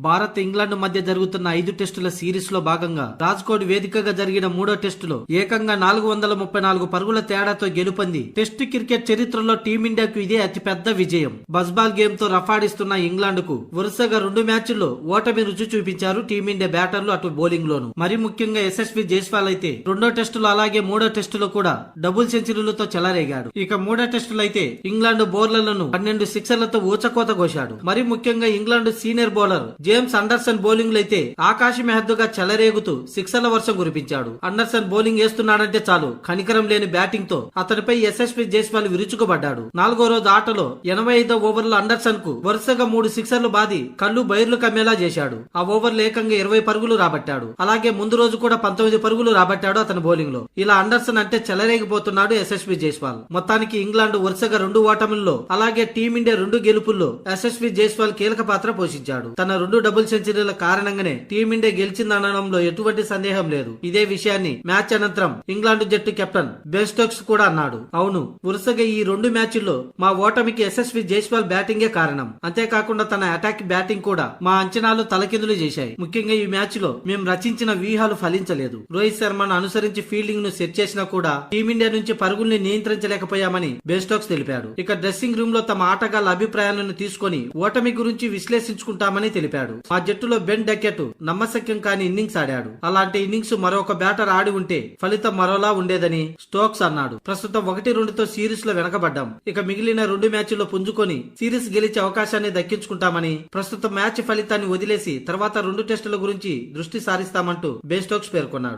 Bharat England మధ్య జరుగుతున్న 5 టెస్టుల సిరీస్ లో భాగంగా రాజ్కోట్ వేదికగా జరిగిన 3వ టెస్టులో ఏకంగా 434 పరుగుల తేడాతో గెలుపొంది టెస్టు క్రికెట్ చరిత్రలో టీమిండియాకు ఇదే అతిపెద్ద విజయం. బస్బాల్ గేమ్ తో రఫాడిస్తున్న ఇంగ్లాండ్ కు వరుసగా 2 మ్యాచ్ల్లో ఓటమి రుచి చూపించారు టీమిండియా బ్యాటర్లు అటు బౌలింగ్ లోను. మరి ముఖ్యంగా యశస్వి జైస్వాల్ అయితే 2వ టెస్టులో అలాగే 3వ టెస్టులో కూడా డబుల్ సెంచరీలతో చెలరేగాడు. ఇక 3వ టెస్టులో అయితే ఇంగ్లాండ్ బౌలర్లను 12 సిక్సర్లతో ఊచకోత కోశాడు. మరి ముఖ్యంగా England senior bowler James Anderson bowling లో అయితే ఆకాశమే హద్దుగా చెలరేగుతూ సిక్సర్ల వర్షం కురిపించాడు. అండర్సన్ బౌలింగ్ వేస్తున్నాడంటే చాలు కనికరం లేని బ్యాటింగ్ తో అతనిపై యశస్వి జైస్వాల్ విరుచుకుపడ్డాడు. 4వ రోజు ఆటలో 85వ ఓవర్లో అండర్సన్ కు వరుసగా 3 సిక్సర్లు బాది కళ్ళు బైర్లు కమ్మేలా చేశాడు. ఆ ఓవర్లో ఏకంగా 20 పరుగులు రాబట్టాడు. అలాగే ముందు రోజు కూడా 19 పరుగులు రాబట్టాడు అతని బౌలింగ్ లో. ఇలా అండర్సన్ అంటే చెలరేగిపోతున్నాడు యశస్వి జైస్వాల్. మొత్తానికి ఇంగ్లాండ్ వరుసగా 2 ఓటముల్లో అలాగే టీమిండియా 2 గెలుపుల్లో యశస్వి జైస్వాల్ కీలక పాత్ర పోషించాడు. తన 2 డబుల్ సెంచరీల కారణంగానే టీమిండియా గెలిచిందనడంలో ఎటువంటి సందేహం లేదు. ఇదే విషయాన్ని మ్యాచ్ అనంతరం ఇంగ్లాండ్ జట్టు కెప్టెన్ బెన్ స్టోక్స్ కూడా అన్నాడు. అవును, వరుసగా ఈ 2 మ్యాచ్ల్లో మా ఓటమికి యశస్వి జైస్వాల్ బ్యాటింగే కారణం. అంతేకాకుండా తన అటాక్ బ్యాటింగ్ కూడా మా అంచనాలు తలకిందులు చేశాయి. ముఖ్యంగా ఈ మ్యాచ్ లో మేము రచించిన వ్యూహాలు ఫలించలేదు. రోహిత్ శర్మను అనుసరించి ఫీల్డింగ్ ను సెట్ చేసినా కూడా టీమిండియా నుంచి పరుగుల్ని నియంత్రించలేకపోయామని బెన్ స్టోక్స్ తెలిపాడు. ఇక డ్రెస్సింగ్ రూమ్ లో తమ ఆటగాళ్ల అభిప్రాయాలను తీసుకొని ఓటమి గురించి విశ్లేషించుకుంటామని తెలిపాడు. మా జట్టులో బెన్ డకెట్ నమ్మశక్యం కాని ఇన్నింగ్స్ ఆడాడు. అలాంటి ఇన్నింగ్స్ మరొక బ్యాటర్ ఆడి ఉంటే ఫలితం మరోలా ఉండేదని స్టోక్స్ అన్నాడు. ప్రస్తుతం 1-2తో సిరీస్ లో వెనకబడ్డాం. ఇక మిగిలిన 2 మ్యాచ్ల్లో పుంజుకొని సిరీస్ గెలిచే అవకాశాన్ని దక్కించుకుంటామని, ప్రస్తుతం మ్యాచ్ ఫలితాన్ని వదిలేసి తర్వాత 2 టెస్టుల గురించి దృష్టి సారిస్తామంటూ బెన్ స్టోక్స్ పేర్కొన్నాడు.